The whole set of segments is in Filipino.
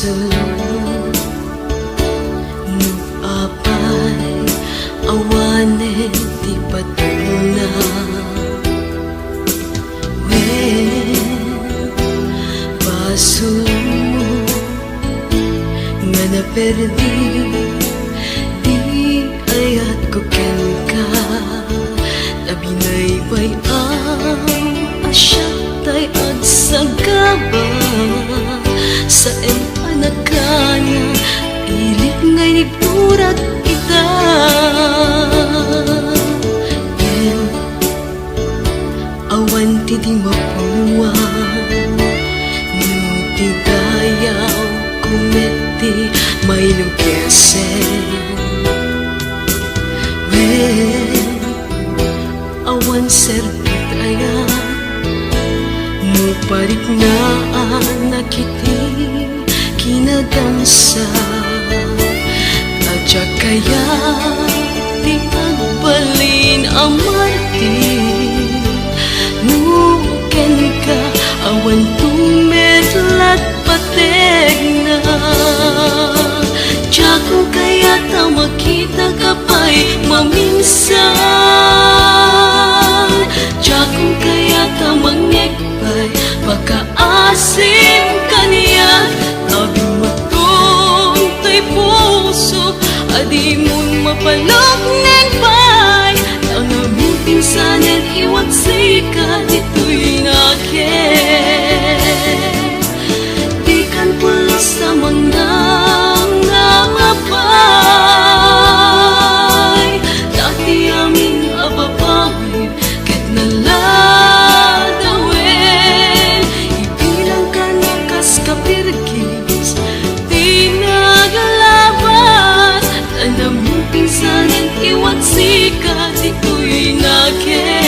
sulod no apay awanen ti patuna wen basul mo nga naperdi di ayat ko ken ka nabinaybay ang asyat tay agsagaba sa anakanya ilit ngay ni purat kita yen awan ti di mapuwan no ti dayaw kumeti may lugesen wen awan serbit ayan no parik na nakiti kinadamsa tadya kaya di agbalin ang martin no ken ka awan tumetlat pateg na tya kung kaya ta makita kapay maminsan tya kung kaya ta mangekpay pagkaasim kaniya tabi matuntay puso adi mon mapalok nen pay ang aming pinsanen iwagsika dito'y nakin di kan pulos sa mga ngapay dati aming ababawin ket naladawin ibilang ka na kas kapirgis di nagalabas tanaming pinsanen iwagsika dito'y nakin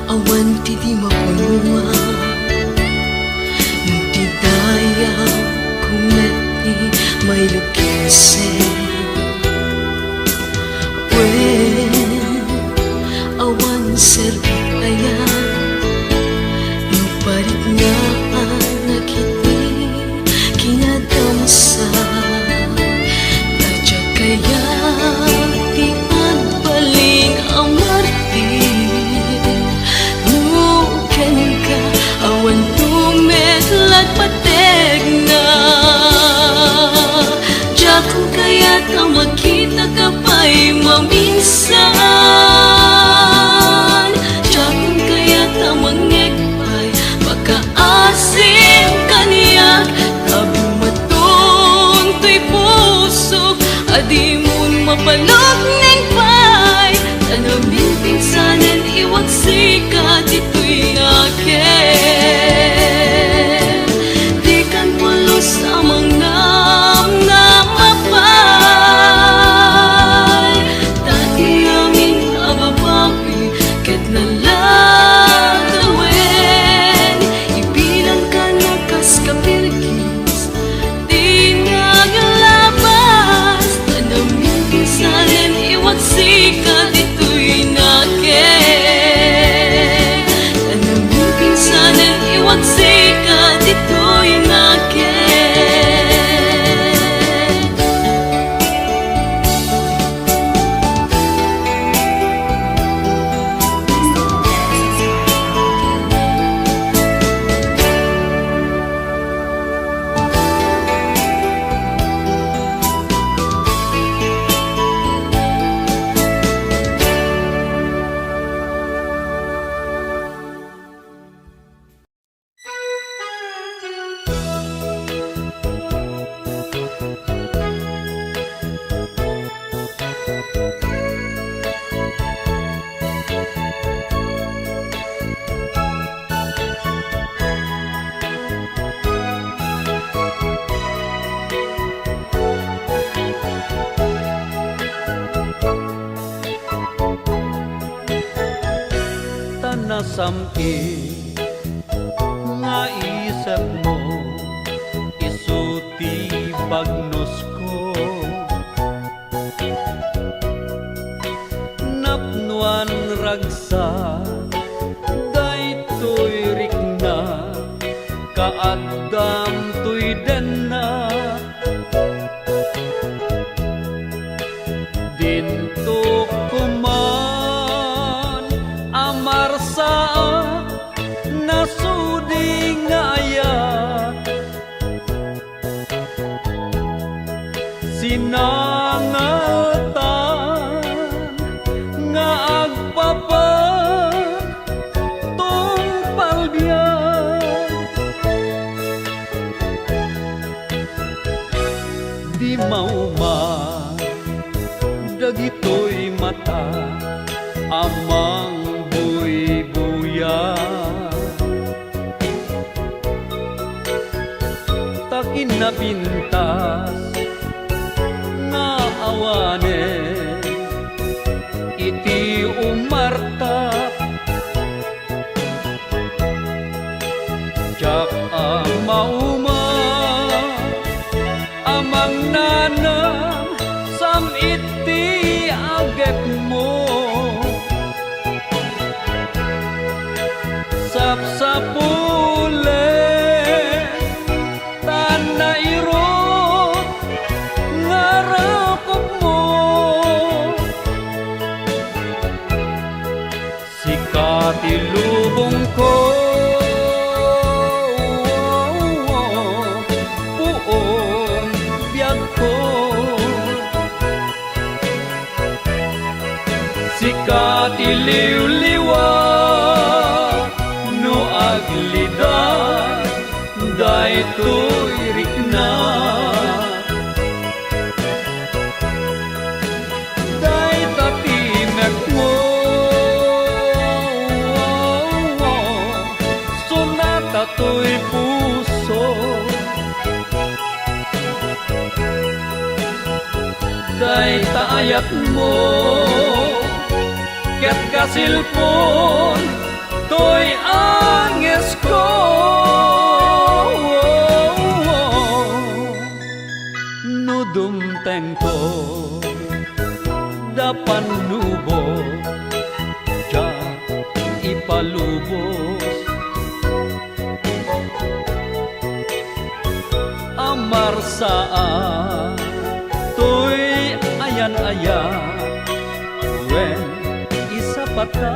awan ti di mapunuan ti dayaw kumeti may lugesen wen awan serbit ayan no parit nga nakiti kinadamsa tadya kaya ti agbalin ang martin awan tumetlat pateg na tya kung kaya ta makita kapay maminsan tya kung kaya ta mangekpay pagkaasim kaniyak tabi matuntoy puso adi mon mapalok nen pay tanaming pinsanen iwagsika dito'y nakin di kan pulos amang mapay dati aming ababawi ket naladawin ibilang ka na kas kapirgis di nagalabas tanaming pinsanen nasami nga isip mo isuti bagnos ko napnuan ragsa daytoy rikna kaadam tuy denna dinto kuman amar sa nasudi nga ayat sinangatan nga agpapan tong palbiyan di mauman dagitoy mata amang buy-buya takin na pintas nga awane iti umartap jak mauma amang nanam sam iti agep mo sapsapule tanah irot ngarapok mo sikat ilubong ko puong biyag ko sikat iliw-liwa no aglidan daytoy rikna day tatimek mo sunata to'y puso day taayat mo ket kasilpon to'y anges ko no dumteng ko dapan nubo ja ipalubos amar saan to'y ayan-ayan wen isapat ka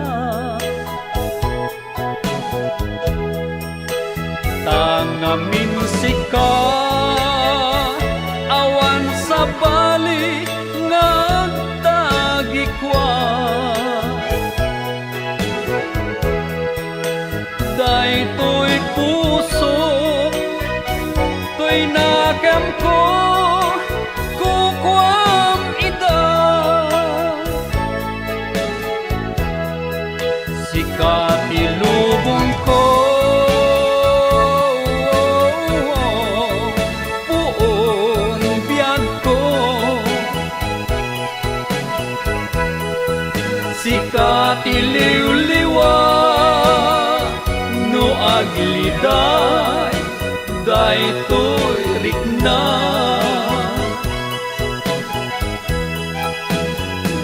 tangamin sika awan sa bali ngagtagikwa daytoy puso to'y nakam ko kukwam ida sikat ilubong ko sikat iliw-liwa no agliday daytoy rikna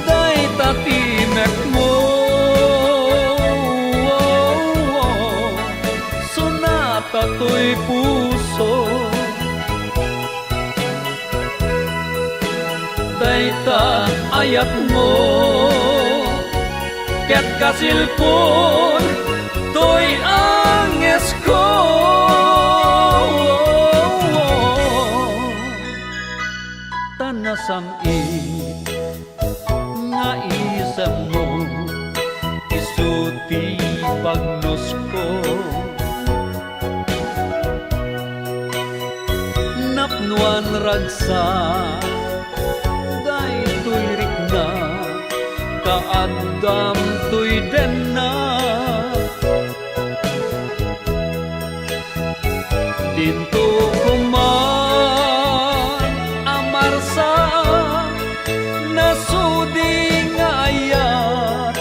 day tatimek mo sunata to'y puso day taayat mo ket kasilpon to'y anges ko tanasami nga isem mo isuti bagnos ko napnuan ragsa daytoy rikna kaadam tuy denna dinto kuman amar sa nasudi nga ayat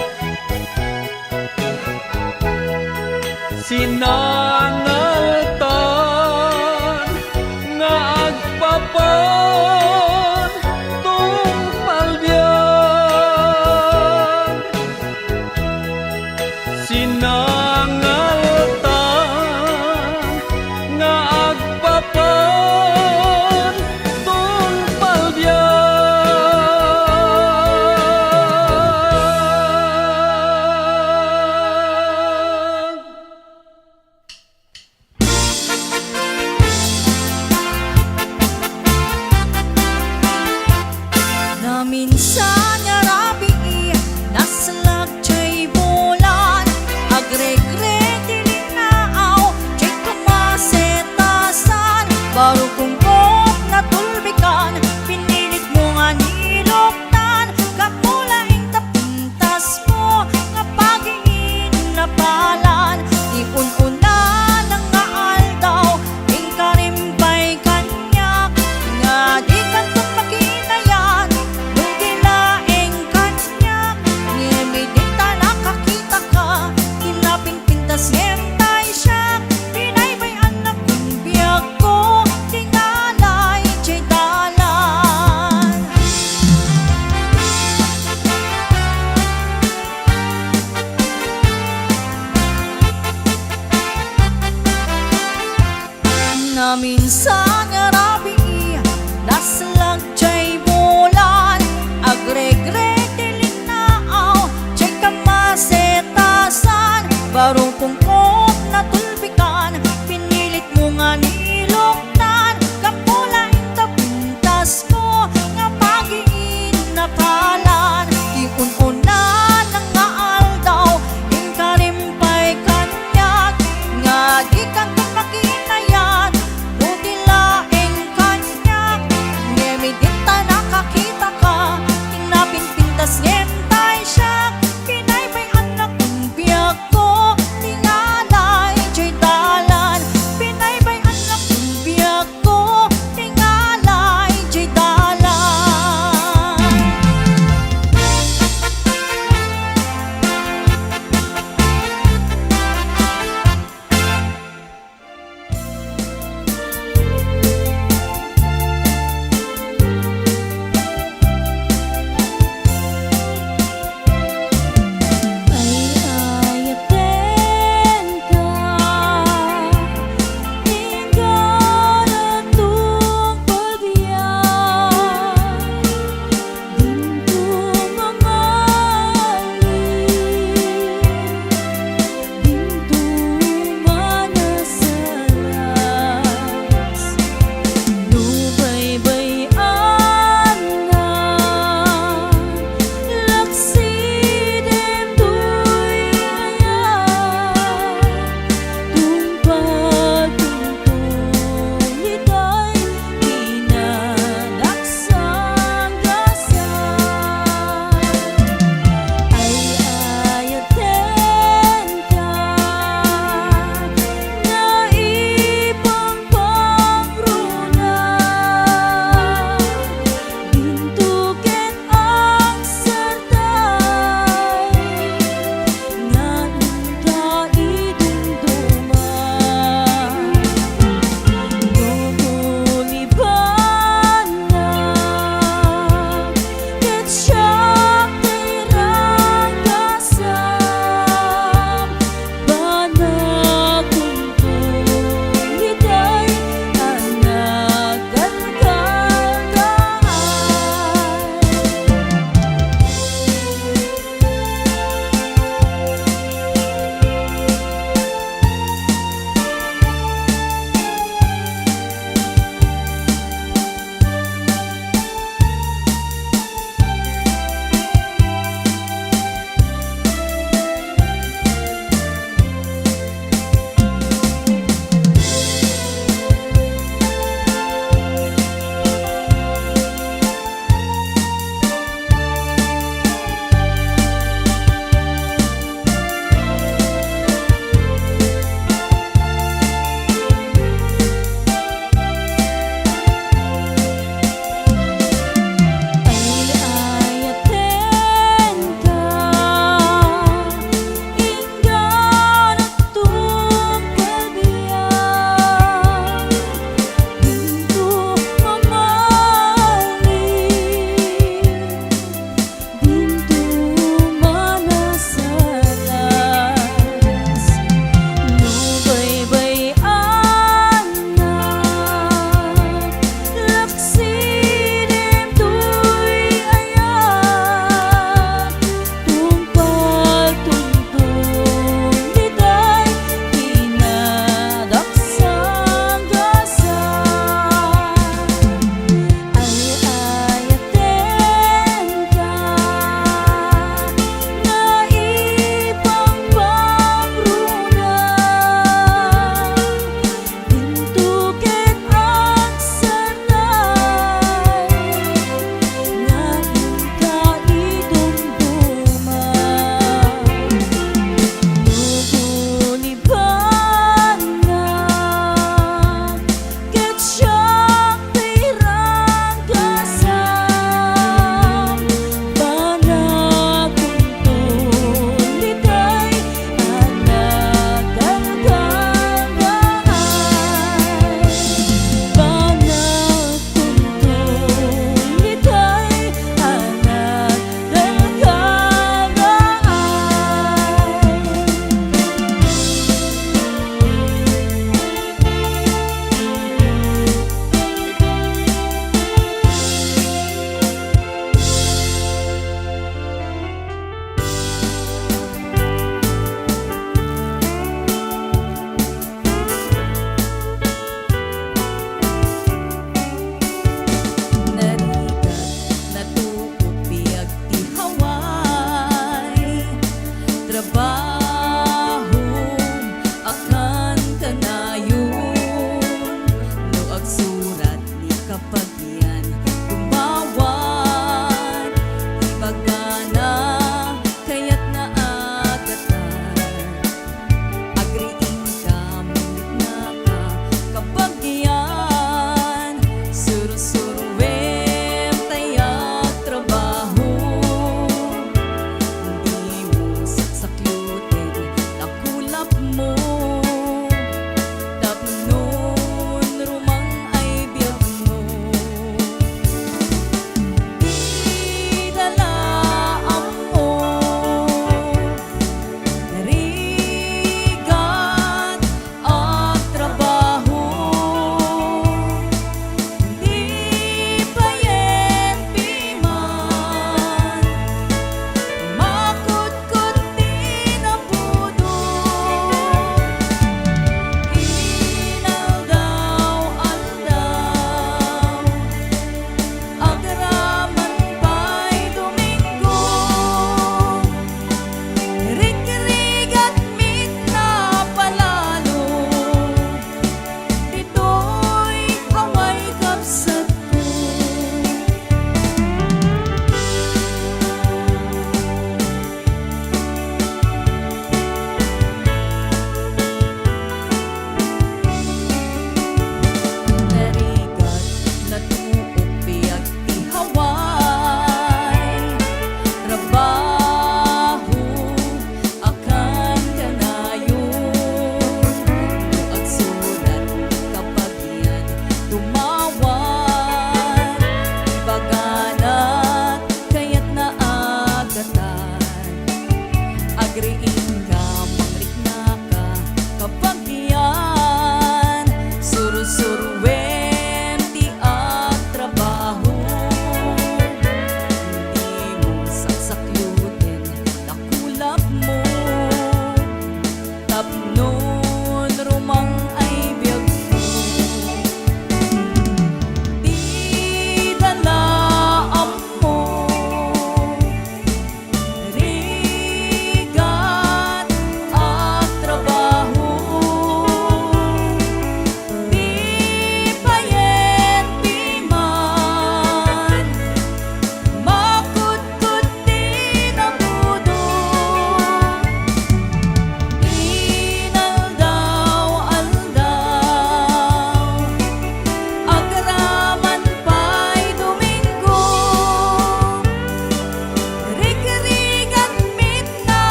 Baru kungkot na tulbikan, pinilit mo nga niluktan, kapulaing tapintas mo, kapag iinapalan, iun-una ng aldaw, ing karimpay kanyak, nga di kantong makinayan, nung dilaeng kanyak, niyemidita nakakita ka, kinaping pintas yemtay siya, pinaybay anak kong biyag ko, tingalay chay dalan. Na minsan nga rabi, nasalag chay bulan, agregreg dilinaaw, chay kamasetasan, barong kungkot na tulbikan, pinilit mo nga niluktan, kapulaing tapintas mo, nga pagiin na palan, iun-una ng nga aldaw, ing karimpay kanyag, nga di kang makinayan, no dilaeng kanyag,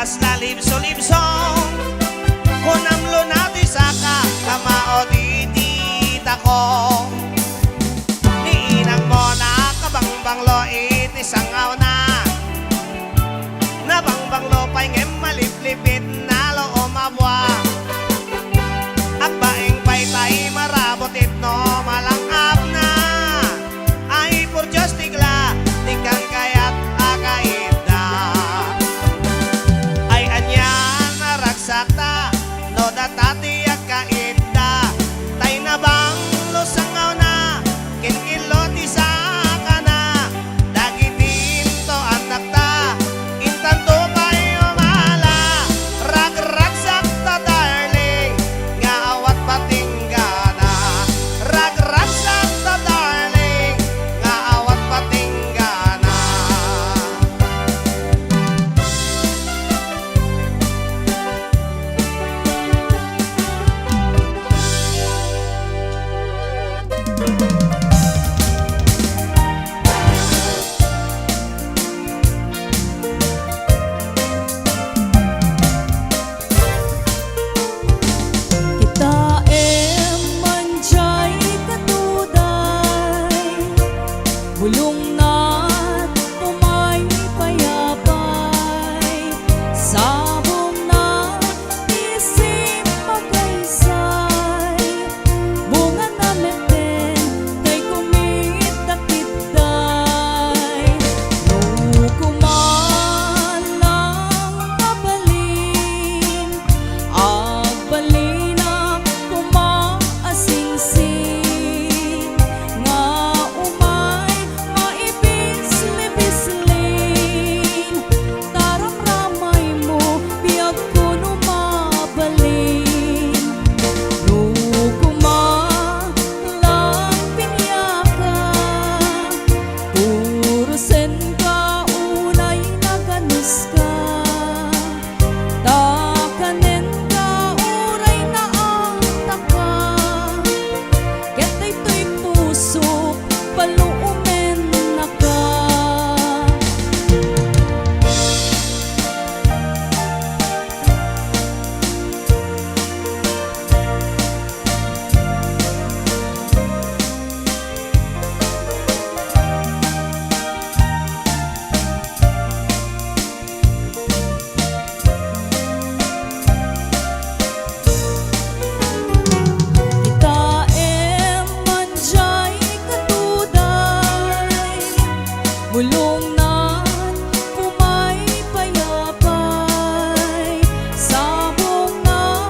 kas lalibso-libsong kunamlo na di saka kamao di tita ko niinang mo na kabangbanglo itisangaw na nabangbanglo pa'y ngem maliplipit na lo umabwa akbaing pa'y tay marabotit no malangap na ay por Diyos tigla tikang kayat akaida ay anyan naragsata no datati akaida tay nabang lusangaw na kinkilo ti saka na dagitin to anak ta intanto kayo mala rag-ragsak ta darling nga awat patinggana rag-ragsak ta darling nga awat patinggana Kita manjay katuday bulong na't umay payapay sabong na isip magaysay bunga na meten kay kumit na kitay nukumalang mabalin agbalina kumaasingsing nga umay maibis-libislin taramramay mo biyag ko numabalin nukumalang pinyaka purusen ka unay naganos ka takanen ka uray na ang taka ketay to'y puso paluumen na ka Kita manjay katuday bulong na't umay payapay sabong na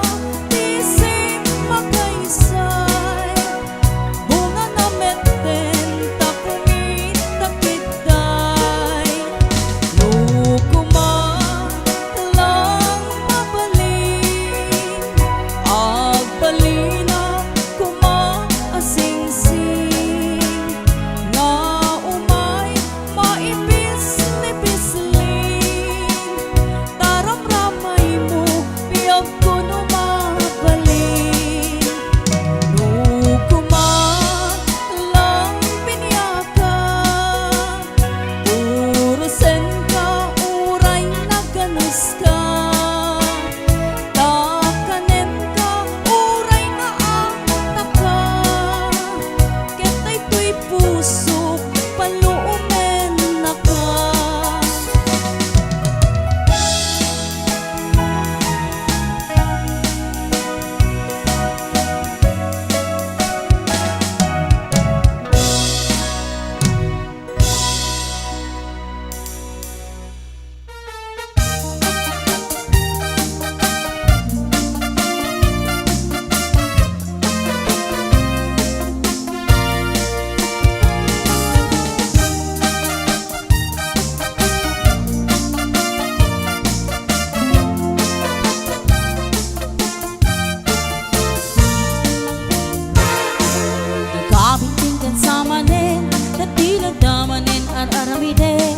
isip magaysay bunga na meten takumit takitay nukumalang mabalin agbalina kumaasingsing nga umay maibis-libislin taramramay mo biyag ko numabalin nukumalang pinyaka purusen ka uray naganos ka takanen ka uray nga ang taka ketay to'y puso paluumen na ka Ikabintingkan sa manen dati nagdamanen at aramiden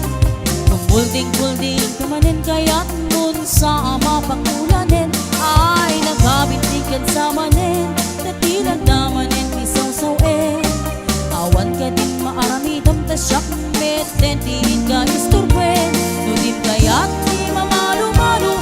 kumulding-kulding kamanen kaya't mun sa ama pangulanen ay nagabintingkan sa manen dati nagdamanen isaw-sawen awan ka din maaramidam tasyak meten din ka isturben nudim kaya't di mamalo-malo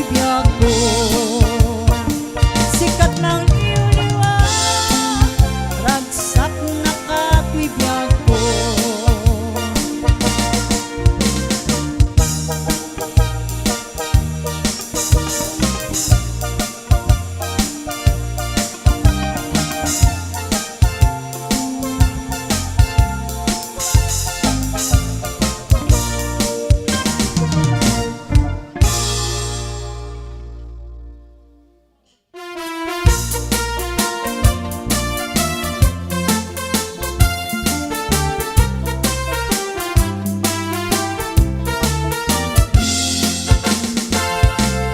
ako'y biyago. Sikat ng iyong ragsak na ako'y biyago.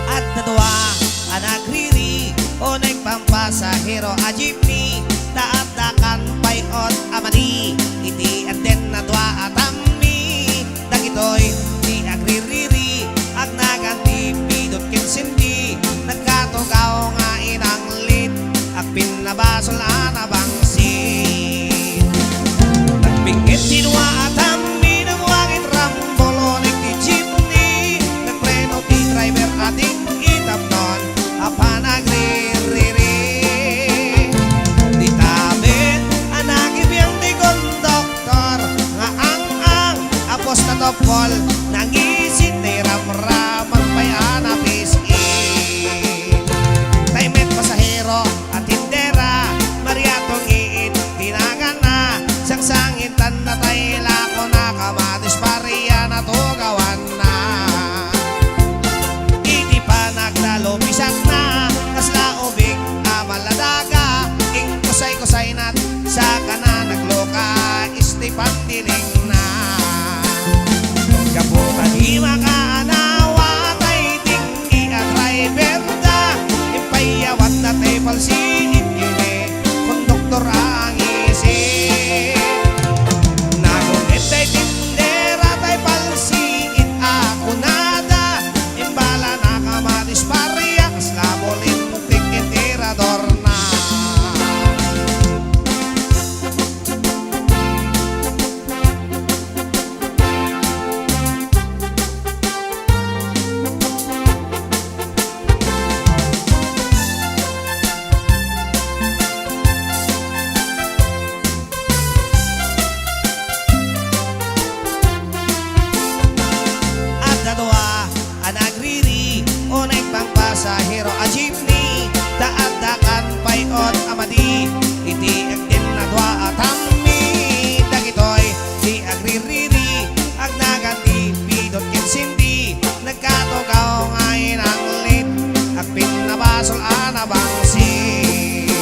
At natwa ang nagriri o nagpampasahero a jeepney taatakan payot amani iti aten natwa at ammi dagitoy di agririri ag naganti pidot kinsindi nagkatugaw nga inang lit ag pinabasol anabangsin nagbingit sinwa at ammi nagwangit rambolo nagti jeepney nagpreno ti driver ating itapnon apa nagririri di tabit anagibiyang di konduktor nga ang apos na topol nangisit ni ramraman pa'y anapisin taymet pasahero at tindera mariatong iit tinangan na sangsangitan na tayla ko na kamatis pariya na tugawan na iti pa nagdalupisan na kasla ubig amaladaga ing kusay-kusay nat sa kana nagloka isti pandiling na kaputa di makaanawa tay tinggi at driver da impayawat na tay palsiit kini konduktor ang isip nagungit tay tindera tay palsiit ako nada imbala na kamatis pariya kasla bolintik itirador na at natwa ang nagriri o nagpangpasahero a jeepney daadakan payot amadi iti agdin natwa at ammi dagitoy di agririri ag naganti pidot kinsindi nagkatugaw nga inang lit ag pinabasol anabangsin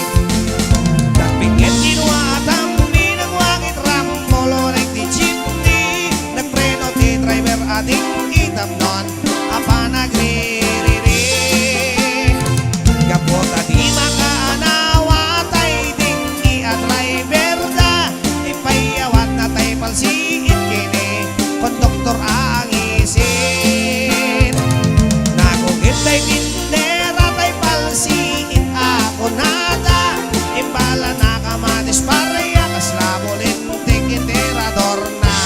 nagbingit sinwa at ammi nagwangit rambolo nagti jeepney nagpreno ti driver ating itapnon apa nagririri kapota di makaanawa tay tinggi at driver da ipayawat na tay palsiit kini konduktor ang isin nagugit tay tindera tay palsiit ako nada imbala na kamatis pariya kasla bolintik itirador na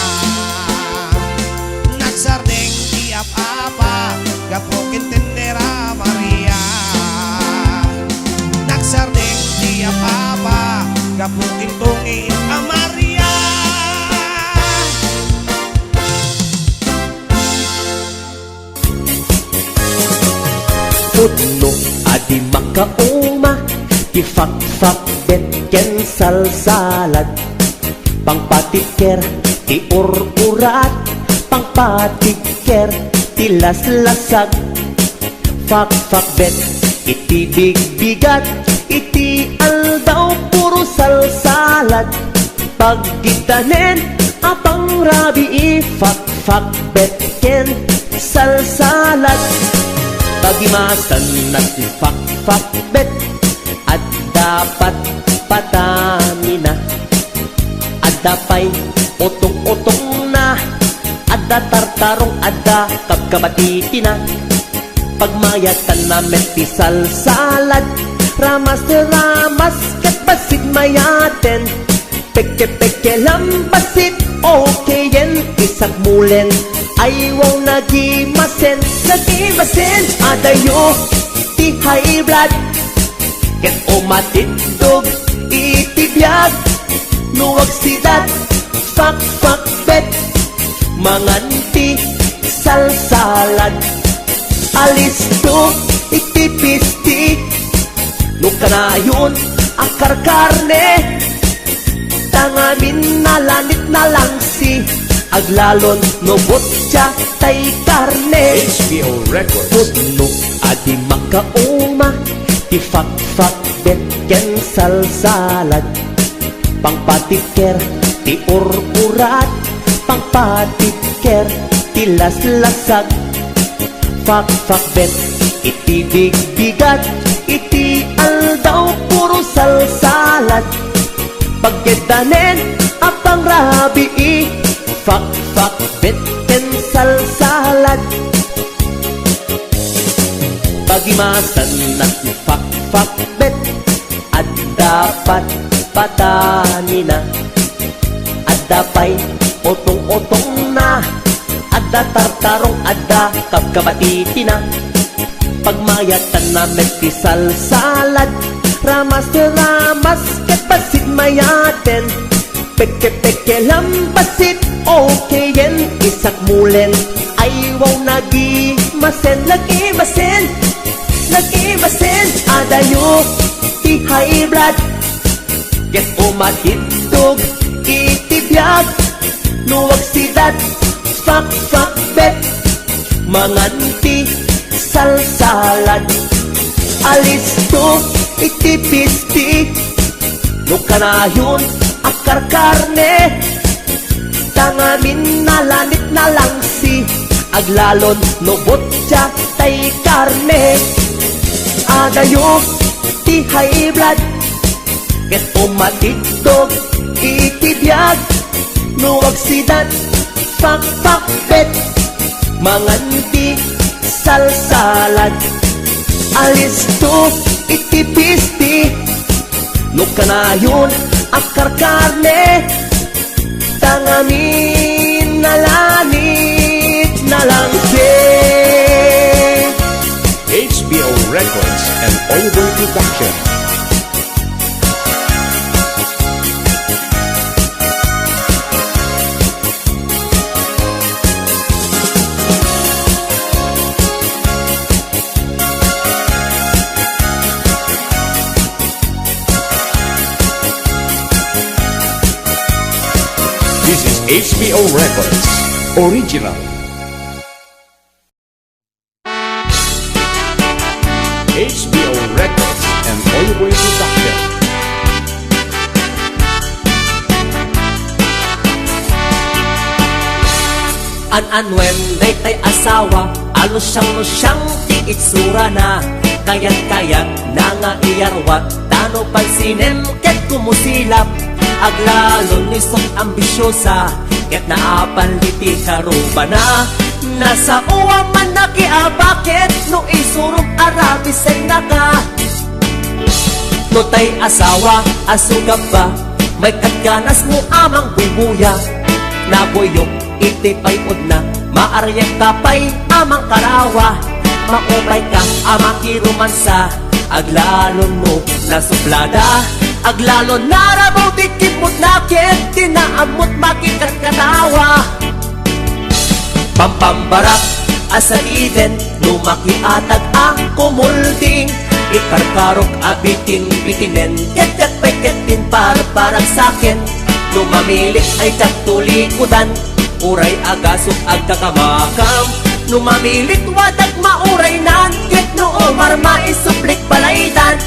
nagsardeng tiap-apa gapukin tindera Maria nagsardeng tiap-apa gapukin tungin a Maria Pudno adi makauma ti fak-fak bet ken salsalad pangpatiker ti ur-urat pangpatiker ti laslasag fak-fak bet iti bigbigat iti aldaw puro salsalad pagkitanen apang rabi fak-fak bet ken salsalad pagimasan natin fak-fak bet at dapat patamina at dapay utong-utong na adda tartarong adda kapkabati na pagmayatan na meti salsalad ramas kat basit mayaten peke-peke lambasit okay yen isak mulen ayaw nagimasen adayo ti high blood ket umatidog itibiyag nuwag sidat fak bet manganti salsalad alisto itipisti nukanayon akar karne tangamin nalanit na lang si aglalon no botya tay karne HBO Records. pudno adi makauma ti fak bet ken salsalad pangpatiker ti urat pangpatiker ti laslasag fak bet iti bigbigat iti aldaw puro salsalad pagkedanen apang rabii fak bet ken salsalad pagimasan na fak bet at dapat patanina adda pay otong-otong na adda tartarong adda kabkabatiti na pagmayatan na ti salsalad ramas ket basit mayaten peke lambasit okay yen isak mulen ayaw nagimasen adayo ti high blood ket umatidog itibiyag nuwag sidat fak bet manganti salsalad alisto itipisti nukanayon akar karne tangamin nalanit na lang si aglalon no botya tay karne adayo ti high blood ket umatidog itibiyag nuwag sidat fak bet manganti salsalad alisto itipisti nukanayon akar karne tangamin nalanit na lang si HBO Records and Oliver Production. This is HBO Records Original. HBO Records and Oliver Production. An-anwen tay asawa alusyang ti itsura na kayat na nga iyarwat tano pagsinem ket kumusilap aglalon nisong ambisyosa ket naapaliti karubana nasa uwa man nakiabakit no isurog arabisen naka no tay asawa asugab ba may katganas mo amang bubuya nabuyok iti payod na maaryak kapay amang karawa maumay ka amang kirumansa aglalon mo nasuplada aglalon narabaw dikipot nakit tinaamot makikatkatawa pampambarak asa iden lumaki atag ang kumulding ikarkarok abitin bitinen ket payketin parang sakin lumamilit ay katulikudan uray agasok agkakamakam numamilit wadag mauray nan ket no omar maisuplik balaydan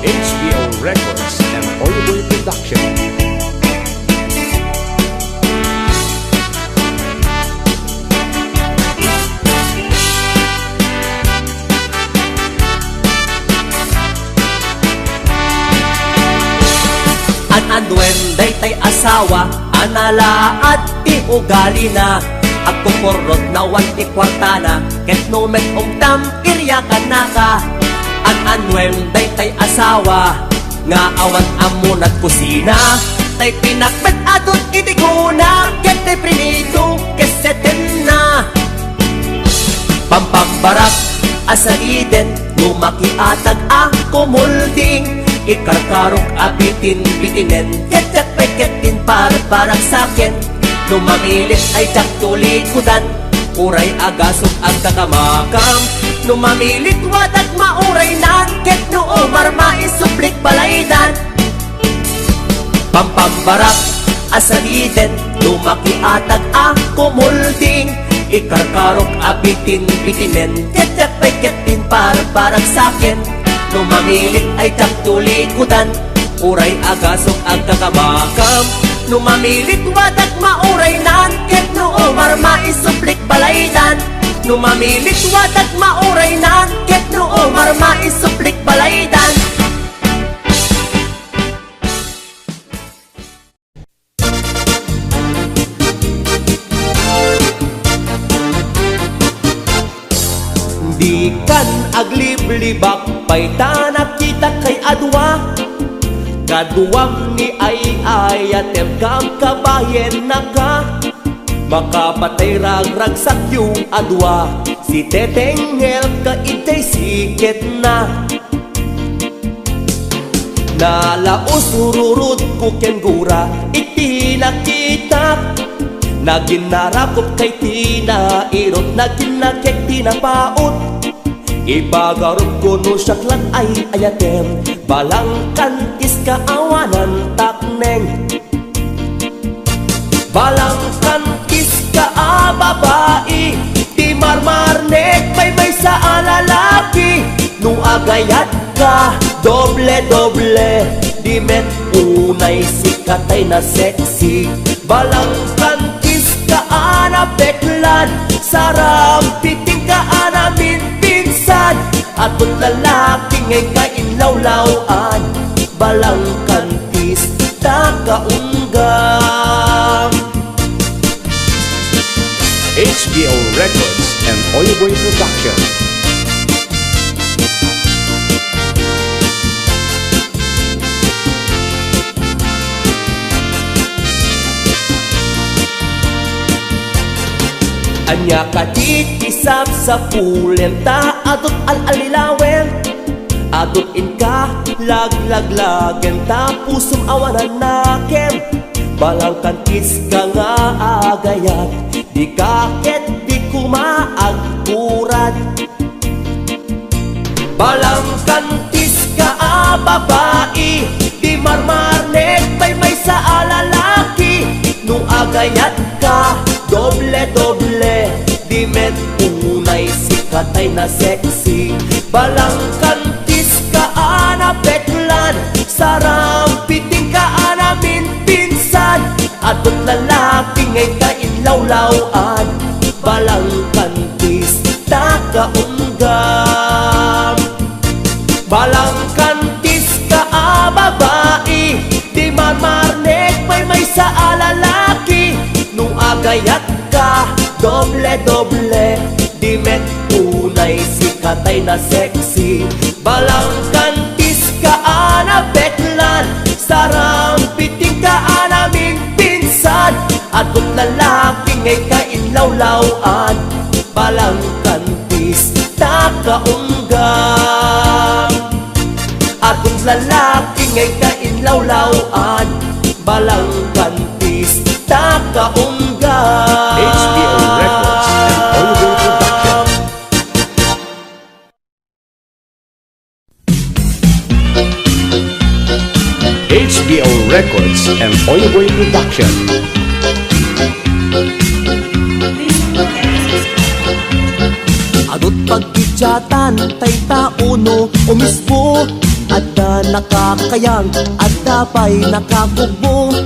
HBO Records and Oliver Production. An-anwen tay asawa analaat ti ugali na agkukurot na wan ti kwartana ket no met umtam iryakan naka anwem day tay asawa nga awan amon at kusina tay pinakbet atot itiguna ket tay prinito keseten na pampambarak asa iden lumaki atag ako mulding ikarkarok abitin bitinen ket peketin parang sakin numamilit ay jak tulikudan uray agasok ang kakamakam numamilit wadat mauray nan ket no umar maisuplik balaydan pampambarak asa iden lumaki atag ako mulding ikarkarok abitin bitinen ket peketin parang sakin numamilit ay jak tulikudan uray agasok ang kakamakam numamilit wadat mauray nan ket no umar maisuplik balaydan numamilit wadat mauray nan ket no umar maisuplik balaydan di kan agliblibak pay ta nakita kay adwa kaduwam ni ay ayatem kam kabayen naka makapatay ragrag sakyo adwa si tetengel ka itay siket na nalaos ururut ko kengura itinakita naginarapop kay tinairot naginakek tinapaot ibagarot ko no syaklan ay ayatem balang kantis kaawanan takneng balang kantis ka babae ti marmarnek may sa alalaki no agayat ka doble di met unay sikatay na sexy balang kantis ka beklan sarang piting ka anamin pinsan atot lalaki ngay kainlawlawan balang kantis takaunggam HBO Records and Oyoboy Production. Anya kadit isap sa pulen ta atot alalilawen atot inka laglagen ta pusong awanan naken balang kantis ka nga agayat di kaket di kumaagkurat balang kantis ka babae di marmarnek may sa alalaki nung agayat ka doble di met unay sikatay na sexy balang kantis ka beklan sarang piting ka anamin pinsan atot lalaki ngay kainlawlawan balang kantis takaunggam balang kantis ka babae di marmarnek may sa alalaki nung agayat ka doble di met unay sikatay na sexy balang kantis ka beklan sarang piting ka anamin pinsan atot lalaki ngay kainlawlawan balang kantis takaunggam atot lalaki ngay kainlawlawan balang kantis takaunggam HBO Records and Oyoboy Production. HBO Records and Oyoboy Production. adot pagkidyatan tay tauno umispo adda nakakayang adda pa'y nakakugbo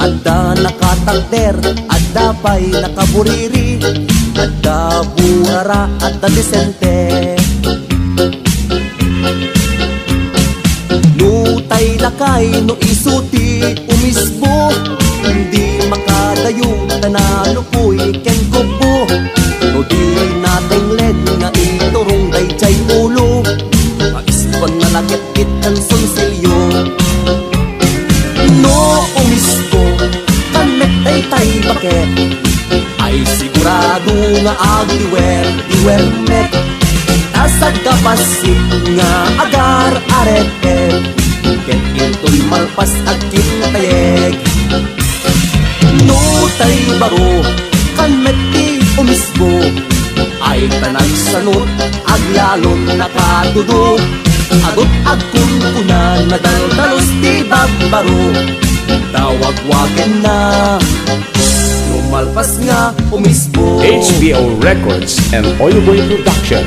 adda nakatagder adda pa'y nakaburiri adda burara adda disente nutay lakay no isuti umisbo hindi makadayo tanalupoy ken kubo no di nating led nga iturong day chay ulo maispan tay baket ay sigurado nga agdiwer met tasag kapasik nga agar aret ket intoy malpas agkin tayeg no tay baro kan metti umisgo ay tanag sanot aglalon nakadudog agot agkunkunan madaldalos di babbaro tawag-wagen na lumalpas nga umisbo HBO Records and Oilboy Production.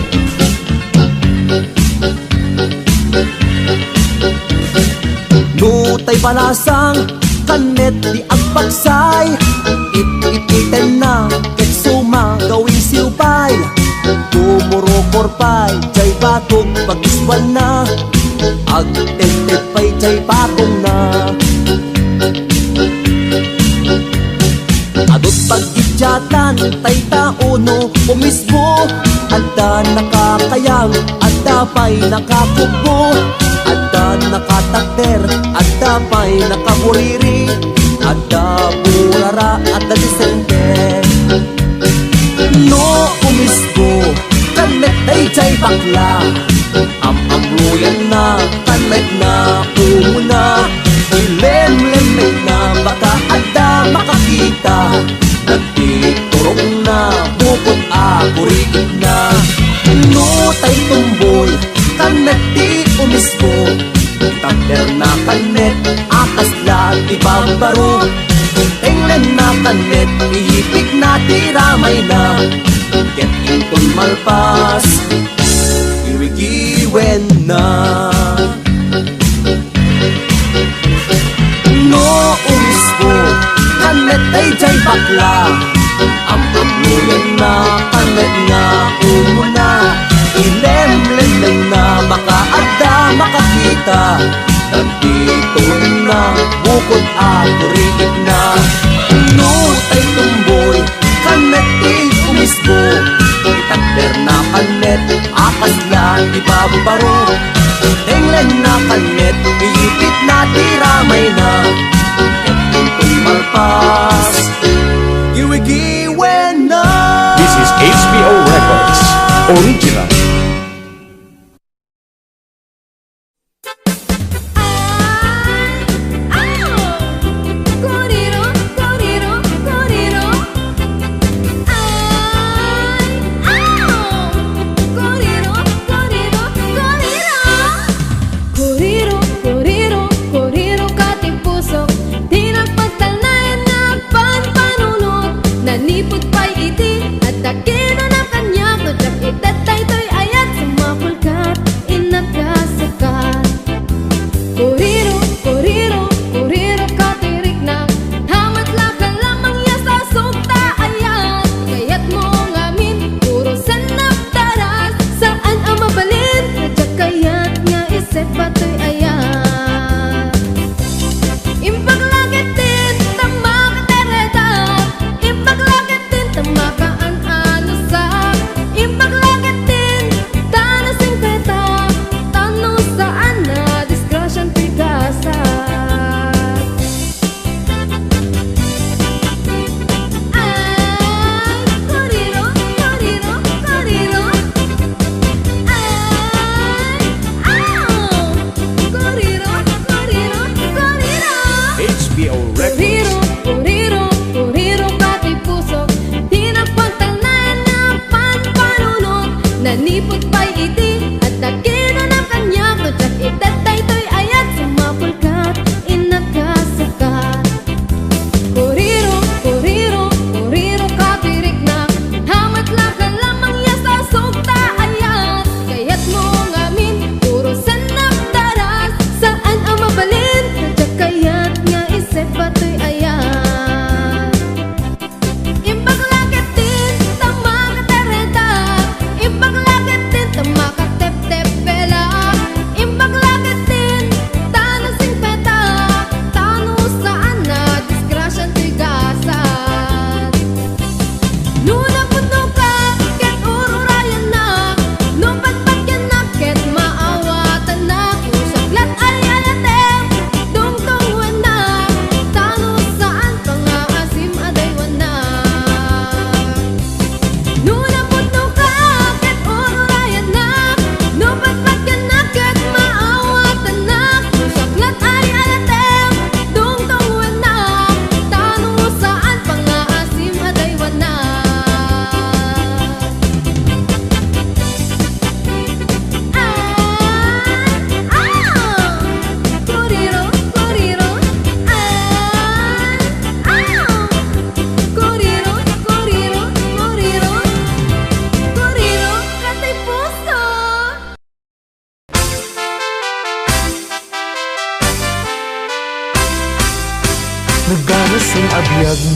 Nutay palasang kanet di agpaksay it-ipiten na ket suma gawing siupay tumuro korpay jay batog pag-iswan na agtentepay jay patong na adot pag-idyatan tay tauno umisbo adda nakakayang adda pa'y nakakubo adda nakatakter adda pa'y nakaburiri adda burara adda disente no umisbo kanet ay jay bakla am-amluyan na kanet na umuna ilem-lemeg na baka adda makakita nagtiturong na bukod akuriit na no tay tumboy kanet di umisbo takder na kanet akas la di babbaro tinglen na kanet ihipik na tiramay na ket inton malpas irigiwen na no umisbo kanet ay jay bakla am-amluyan na kanet nga umuna ilem-lemeng na baka adda makakita nagtitulong na bukod akuriit na no tay tumboy kanet di umisbo itakder na kanet akas la di babbaro tinglen na kanet iipit na tiramay na ket intoy malpas giwigiwen na. This is HBO Records Original. Nanipod pa'y iti at takino na kanya kutsak itatay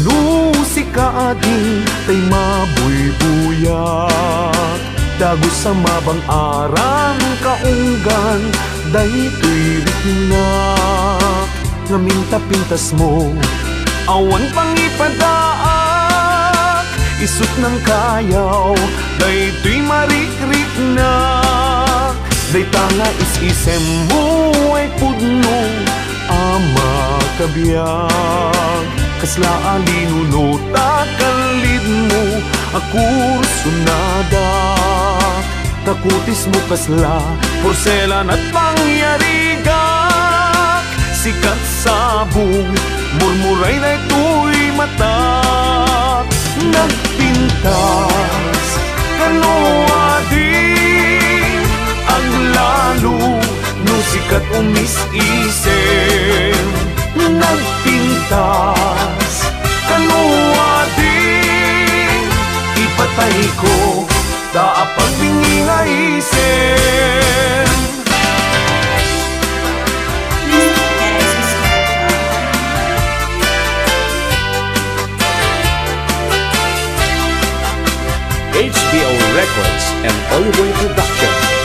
no si kaading tay mabuybuyak dago sa mabang arang kaunggan daytoy riknak ngaminta pintas mo awan pangipadaak isut ng kayaw daytoy marikriknak day tanga is-isem mo ay pudno ama kabiyag kasla alinunuta kalid mo ako sunadak takutis mo kasla porselan at pangyarigak sikat sabong murmuray na ito'y matak nagpintas kanoading ang lalo no sikat umis-isem nagpintas kanoading ipatay ko daapag bingingaisem HBO Records and Oliver Production.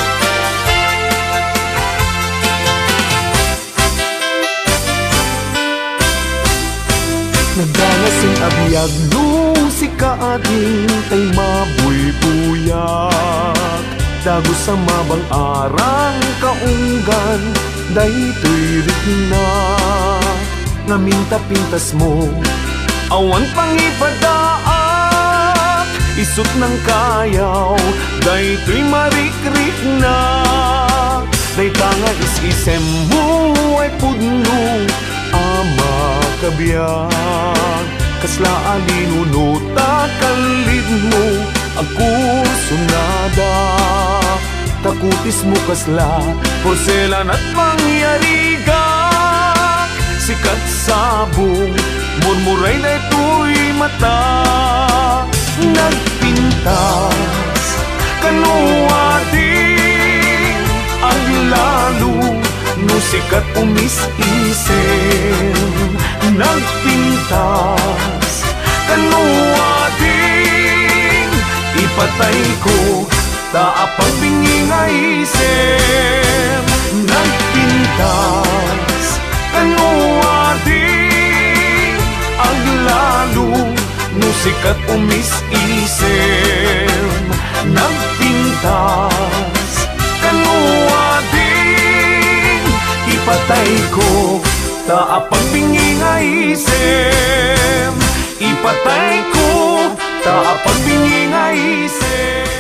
nagdanasing abiyag no si kaading tay mabuybuyak dago sa mabang arang kaunggan daytoy riknak ngaminta pintas mo awan pangipadaak isut ng kayaw daytoy marikriknak day tanga is-isem mo ay pudno ama kabiyag kasla alinunuta kalid mo ako sunada takutis mo kasla porselan at pangyarigak sikat sabong murmuray na ito'y mata nagpintas kanoading ang lalo no sikat umis-isem nagpintas kanoading ipatay ko daapag bingingaisem nagpintas kanoading ang lalo no sikat umis-isem nagpintas kanoading ipatay ko daapag bingingaisem ipatay ko daapag bingingaisem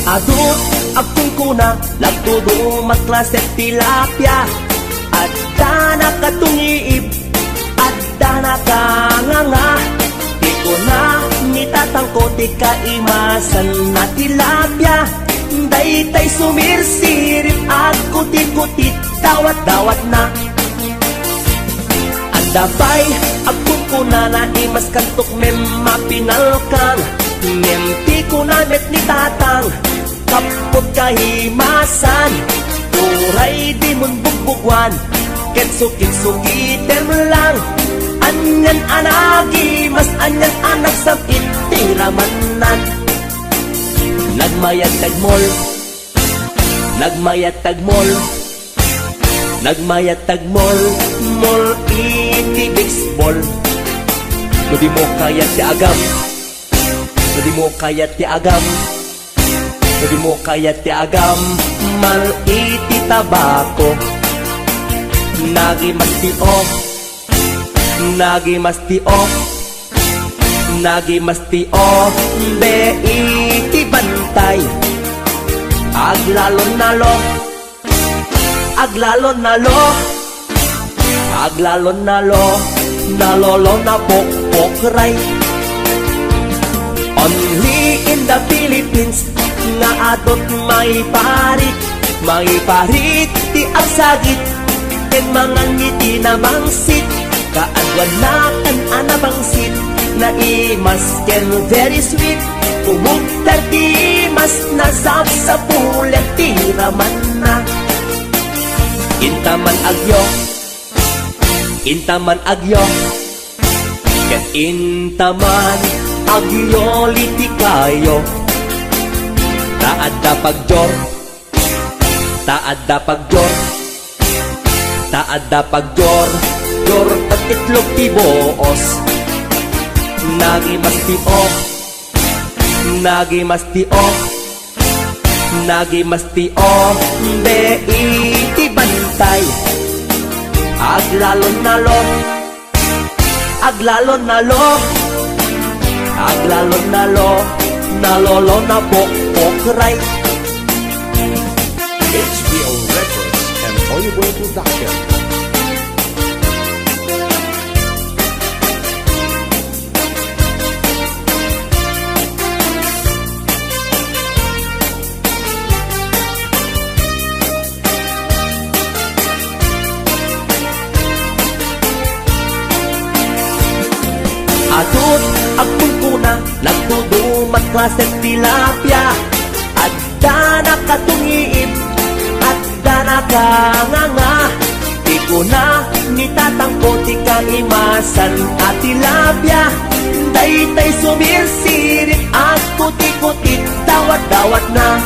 Adut akong kuna lagtudong matklaset tilapia at dana katungiib at dana kanganga di ko na nitatangko di kaimasan na tilapia daytay sumirsirip at kutit-kutit dawat-dawat na andabay akong kuna na imas kantok mem mapinalkang Nemti ko na met ni tatang kapot kahimasan turay di mun bugbugwan kitsukit-sukitem lang anyan anagi mas anyan anak sa itiramanan nagmayat tagmol nagmayat tagmol nagmayat tagmol mol iti baseball no di mo kaya ti agam no di mo kaya ti agam no di mo kaya ti agam mal iti tabako nagi masti off nagi masti off nagi masti off be iti bantay aglalon nalo aglalon nalo aglalon nalo nalolo na pokpokray only in the Philippines nga adot may parit ti ang sagit ken mga ngiti na mangsit kaadwan na kan anabangsit na imasken very sweet. Umugtar di mas nasab sa pulet tiraman na. Intaman agyo ket intaman agyo liti kayo. Taadda pagjor jor tatitlog ti boos. Nagimastio be iti bantay. Aglalon nalolo na pokray. HBO Records and Oliver Production. Atut agtungkuna nagdudumat klaset tilapia. Adda nakatungiip, adda nakanganga. Di ko na nitatangko ti kaimasan at tilapia. Daytay sumirsirit at kuti-kutit dawat-dawat na.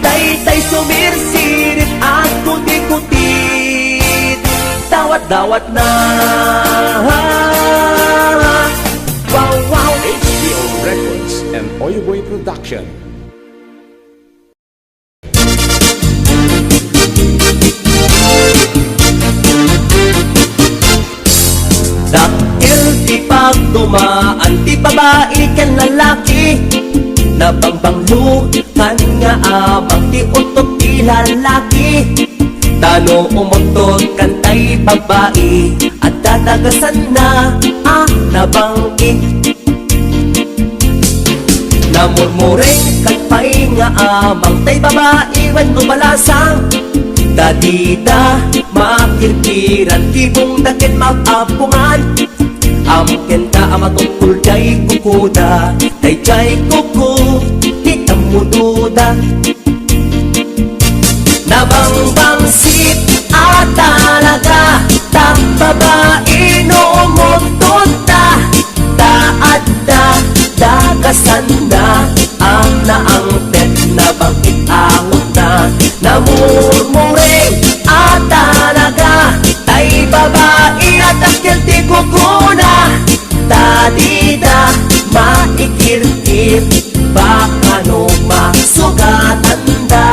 Daytay sumirsirit at kuti-kutit dawat-dawat na. Wow, wow. HBO Records and Oliver Production. Dakil ti pagdumaan ti babae ken lalaki. Nabangbanglukan nga amang ti utot ti lalaki. Tano umuntot kantay babae at dadagasan na nabangki. Namurmureng katpay nga amang tay babae wenno balasang. Dadida makirkiran tibong daket magapungan. Amken ta amatungkol jay kukuda tay jay kuku di tamududa. Nabangbangsit at talaga ta babae no umutot ta. Taadda dagasan na ang naangtet na bangkit ahot na. Namurmureng at talaga tay babae at akil ti kukuna. Tadida maikirkir baka no masugatan da.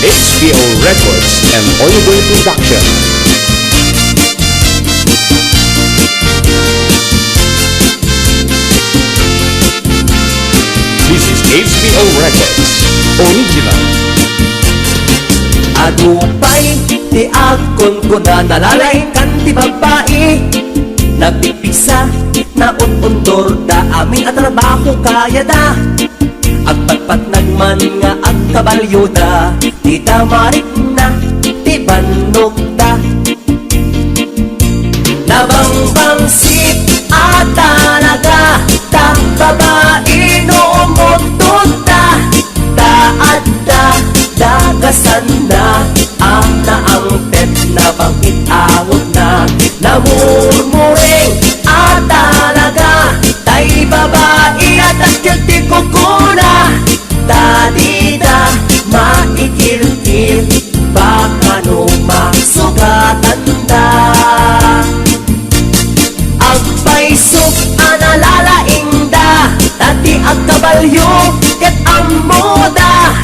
HBO Records and Oliver Production. This is HBO Records Original. Adupay ti akon ko na nalalay kan ti babae. Nagpipisa na unundor da amin at trabaho kaya da. Agpatpat nagman nga at kabalyo da. Di tamarik na ti banog da. Nabangbangsit at talaga ta babae no umutot ta. Taadda dagasan na ang naangtet na bangkit ahot na. Namurmureng at talaga tay babae at akil ti kukuna. Tadida maikirkir baka no masugatan da. Agpaisok analalaing da tati agkabalyo ket ang moda.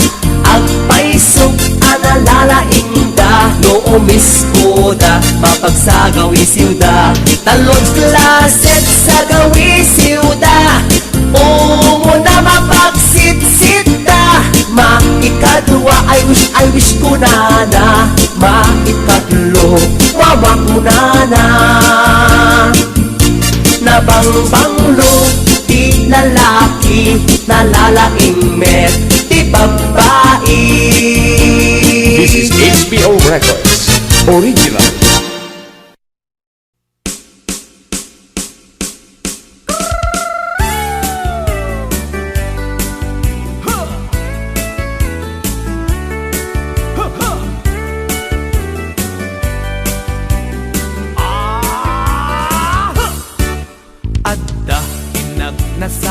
Agpaisok analalaing da no umisko da mapagsagaw isiw da. Talon klaset sa gawisiw da. Umuna mapagsit-sit da. Maikadwa I wish ko na na. Maikatlo wawa ko na na. Nabangbanglo ti lalaki nalalaing met ti babae. This is HBO Records Original.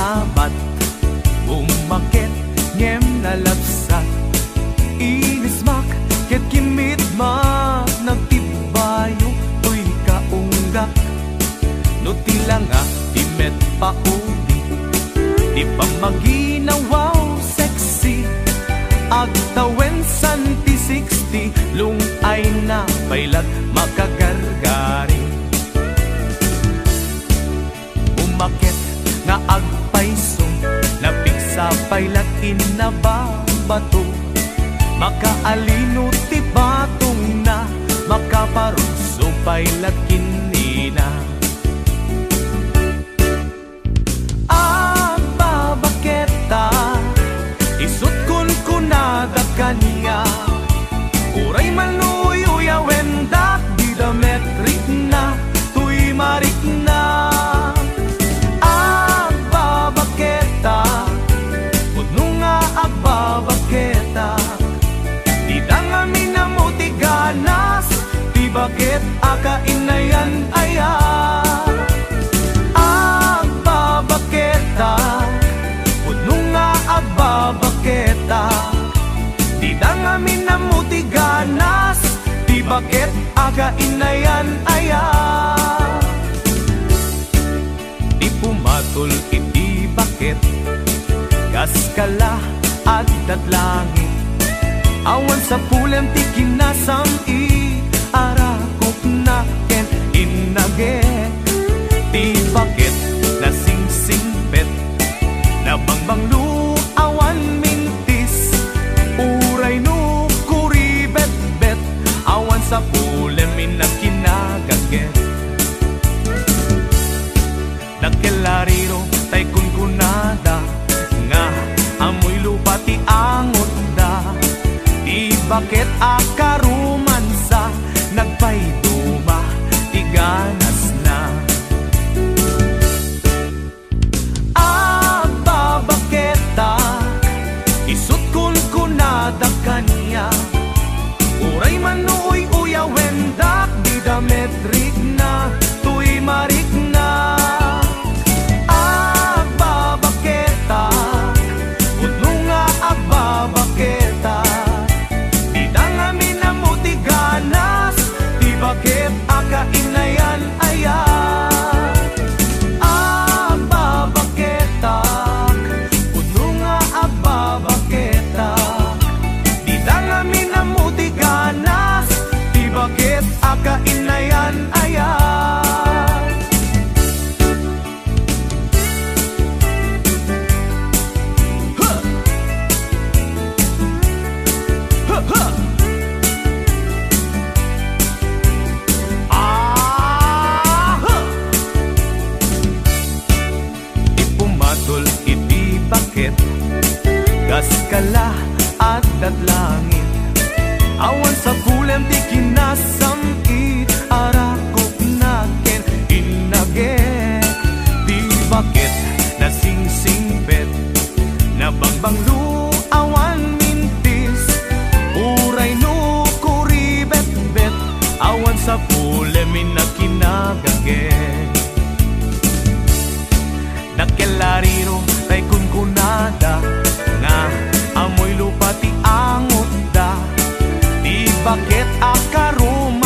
abat Bumakit ngem nalabsat Inismak ket kimit mak nagtibayo Tuy kaunggak no tila nga timet pauli Di pa maginawaw sexy Agtawen santi 60 Lungay na bailat makagargari Umakit nga agpaiso Napiksa bailat inababato Makaalino ti batong na Makaparuso bailat kinina Isut kun kunada kanya Uray manuyo wendak di dametrik na Tuy marik na Agbabaketa Puno nga agbabaketa Di dangami na mo ti ganas Di bakit akainayan aya Agbabaketa Agbabaketa Di dangamin na muti ganas Di bakit aga inayan aya Di pumatol iti bakit Gaskala at datlangin Awan sa pulem ti kinasam Arakop na ken inage Di bakit nasingsingpet Nabangbang awan mintis Uray no kuri bet Awan sa pulem minagkinagaget Nagkelariro tay kunkunada Nga amoy lupa ti angot da Di bakit akarumansa Nagpayduma ti ganas na Isut kun kunada kanya Uray manuoy uya wendak Di dametrik na Tuy marik na Agbabaketa Puno nga agbabaketa Di dangamin na muti ganas Di bakit akainayan aya Bakit akainayan aya huh! Huh, huh! Huh! Ipumatol iti bakit Gaskala at datlangin Awan sa pulem ti kinasam Arakop na ken inage Di bakit nasingsingpet Nabangbang awan mintis Uray no kuri bet Awan sa pulem inakinagage Nakelariro tay kunkunada Nga amoy lupa ti angot da Di bakit akarum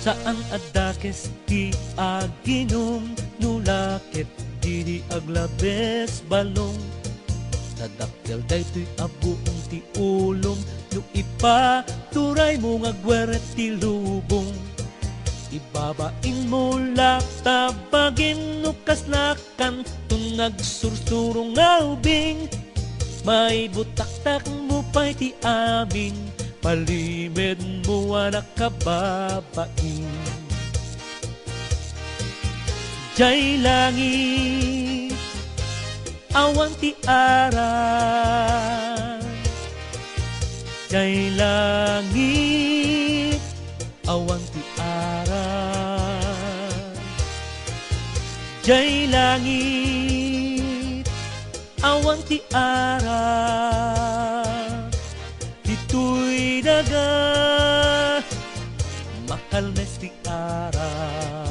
Saan adakes ti aginom nulakit didi aglabes balong tadakkel daytoy abuong ti ulong no ipa turay mo nga gweret ti lubong ibabain mo laktabagin no kaslakan tun nagsursurong nga ubing may butaktak mo pa'y ti amin palimed mo anak kababain jay langit awan ti aran jay langit awan ti aran jay langit awan ti aran dito'y daga makalmes ti aran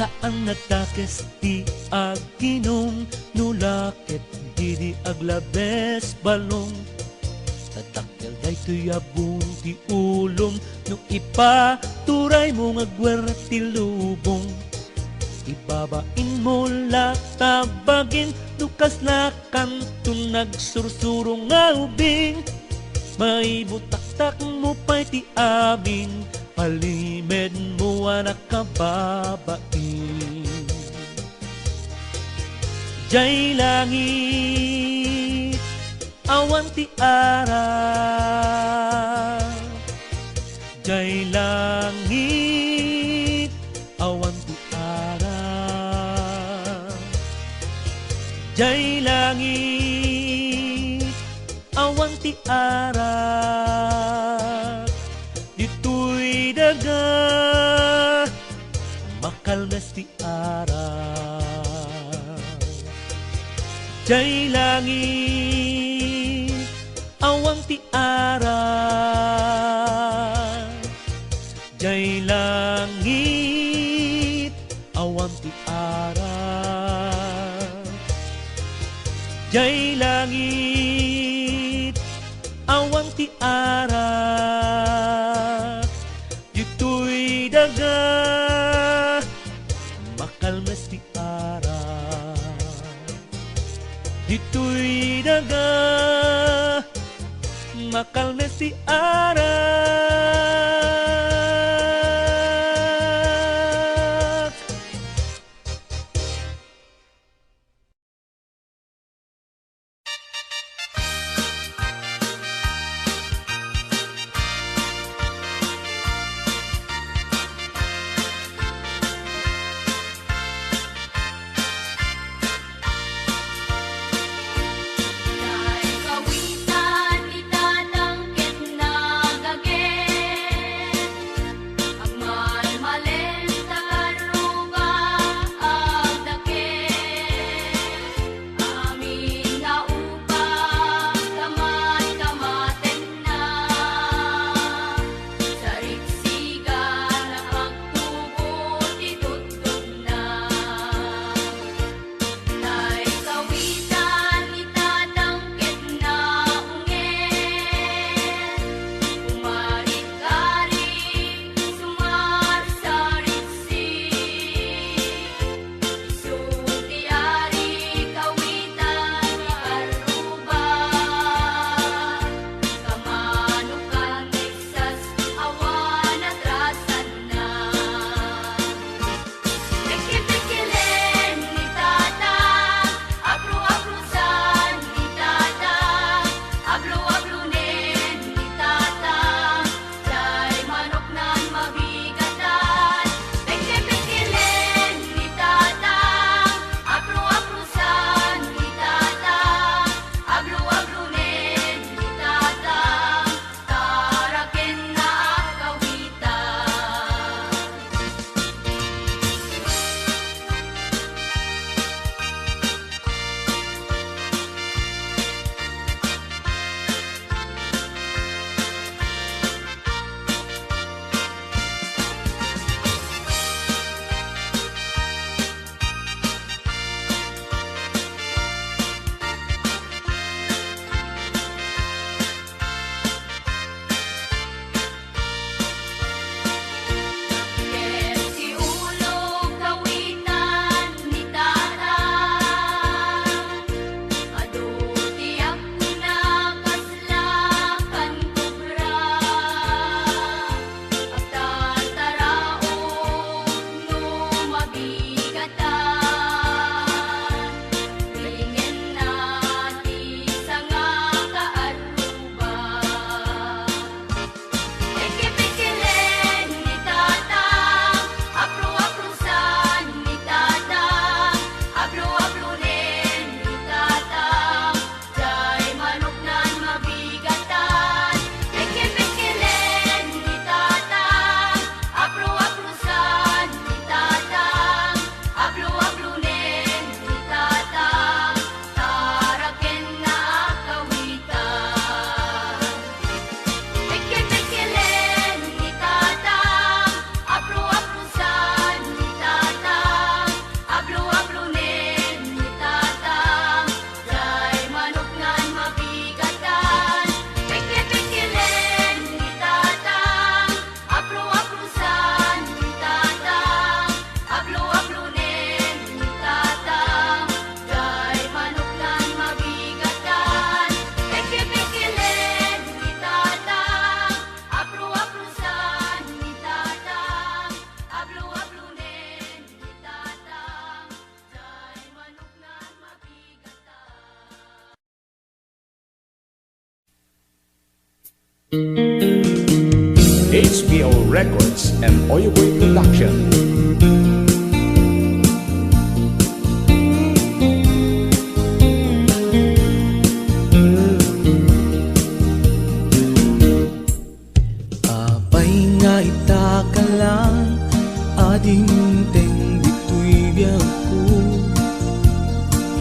saan nagtakes ti aginom nulakit didi aglabes balong tatakkel daytoy abun ti ulong no ipa turay mo nga gweret ti lubong ibabain mo laktabagin no kaslakan tun nagsursurong nga ubing may butaktak mo pa'y ti amin palimed mo anak kababain jay langit awan ti aran jay langit awan ti aran jay langit awan ti aran dito'y daga makalmes ti aran jay langit awan ti aran jay langit awan ti aran jay langit awan ti aran dito'y daga makalmes ti aran dito'y daga makalmes ti aran Kay kawitan itatangket na gage HBO Records and Oyoboy Production. Apay nga itaka lang ading teng dito'y biyak ko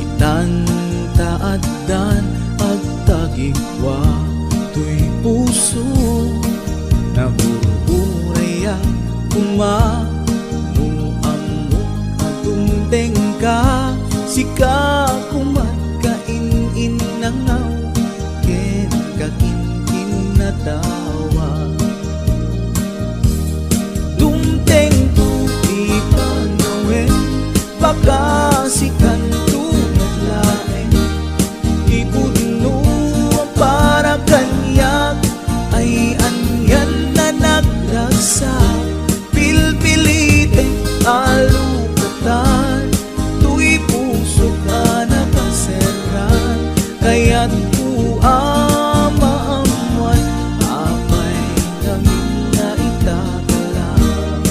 itan taadan ag tagigwa to'y puso na bururaya no amo atong tengka sika kumat kain nangaw ken kakin natawa dumteng tu ipanawin baka sikan tu naglaeng ibudno ang para kanyak ay anyan na nagrasa pilpilite alukatan tu'y puso ka nakaseran kaya't ku amaamuan apay kami na itakalang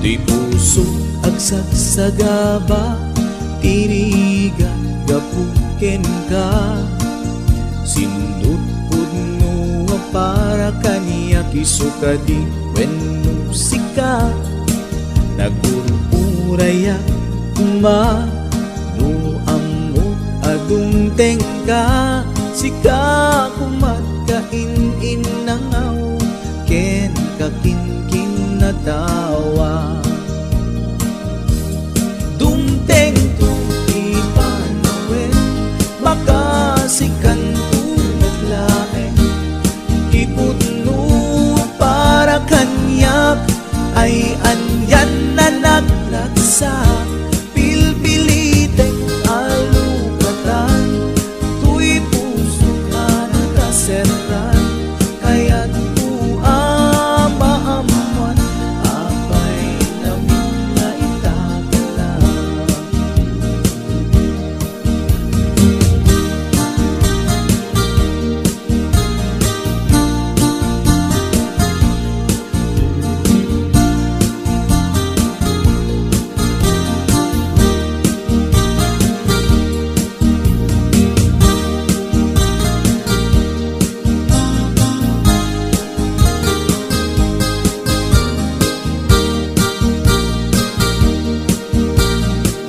tu'y puso agsagsagaba tiriga gapuken ka sindut pudno nga para kaniya kisukadi wenno sika nagururaya no amo adung tengka sika kumat kain nangaw ken kakin natawa dumteng tu ipanawin baka sikan tu naglaeng ipudno para kanyak ay anyan na naglaksa pilpilite alukatan tu'y puso ka nakaseran kaya't ku amaamuan apay namin na itakalang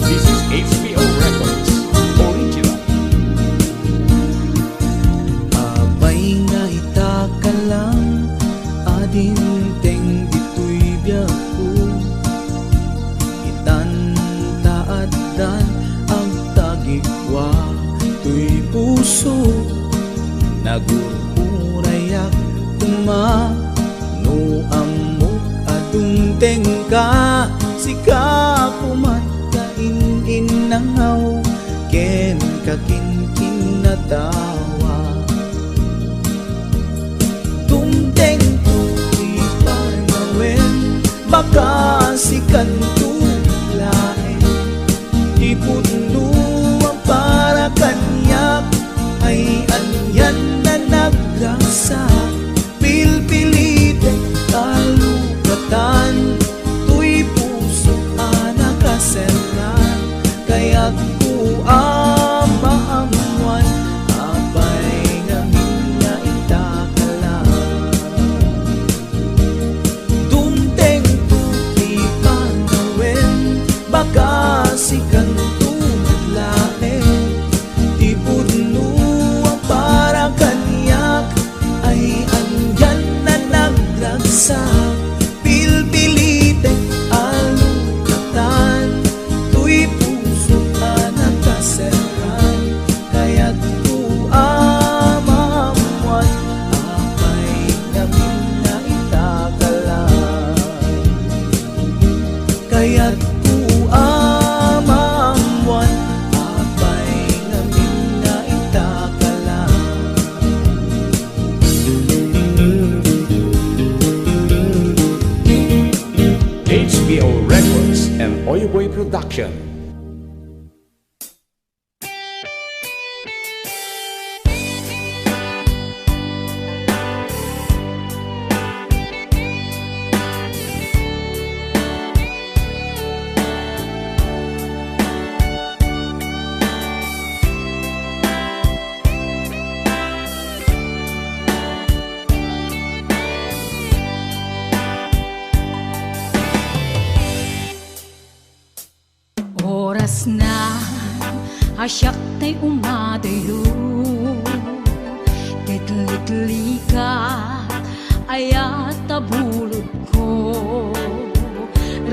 This is HBO Records Original. apay nga itaka lang ading teng dito'y biyak ko itan taadan ang tagikwa to'y puso nagururayak no amo adung tengka sika kumat kain nangaw ken kakin natawa tumteng tu ipanawin baka sikan tu laeng ipudno ang para kanyak ay anyan na nagrasa pilpilite kalukatan tu'y puso nakaseran kaya't ku amaamuan apay ngamin na itakalang dumteng tu ipanawin baka sikan tu naglaeng ipudno ang para kanyak ay anyan na nagragsa pilpilite alukatan tu'y puso ka nakaseran kaya't ku amaamuan apay namin na itakalang kaya't ku amaamuan apay namin na itakalang HBO Records and Oyoboy Production. Asyak tay umadayo Kitli-kitli ka Ayat tabulod ko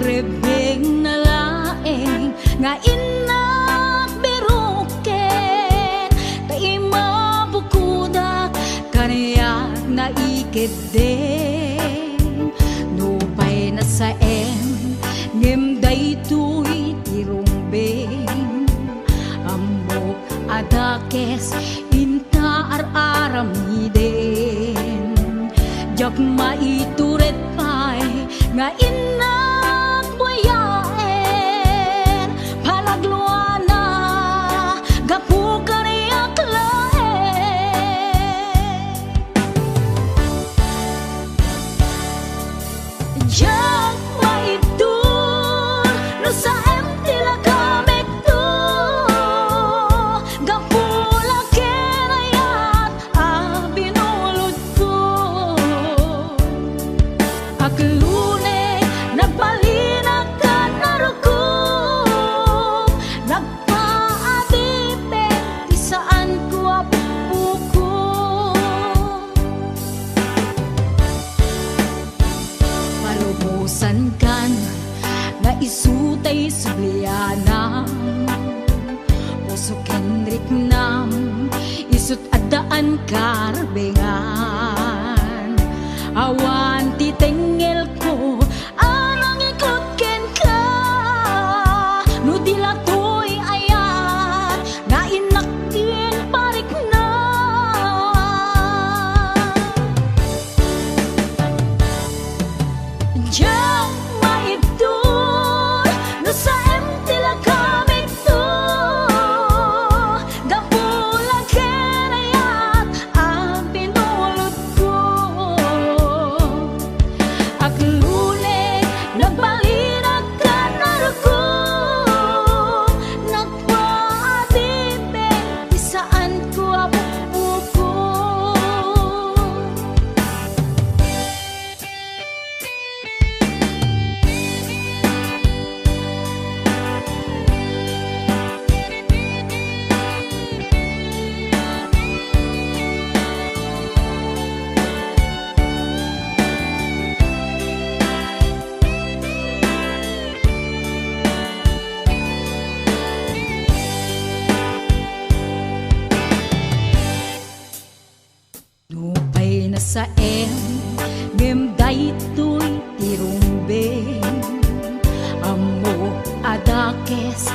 Rebeng na laeng Nga inak biruken Kay mabukudak Kaniyak na ikid din Nupay na sa ngem daytoy tirumbeng Amok adakes inta ar-aramiden Jak maituret pay nga inak buyaen Palagluana gapu kaniyak laen Jak maitur no sa tila kamik to Gapula kenayat binulod ko Aglune nagbalinag ka narukom Nagpaadipin di saan ko apuko Palubusan kan na isutay subliana Puso kenrik nam isut adaan karbengan Awan titengel ko anang ikot ken ka No dilatoy ayat nga inaktin parik na Diyan maitur no sa tila kamik to Gapula kenayat binulod ko Aglune nagbalinag ka narukom Nagpaadipin di saan ko apuko Nupay na sa ngem daytoy tirumbeng Amo adakes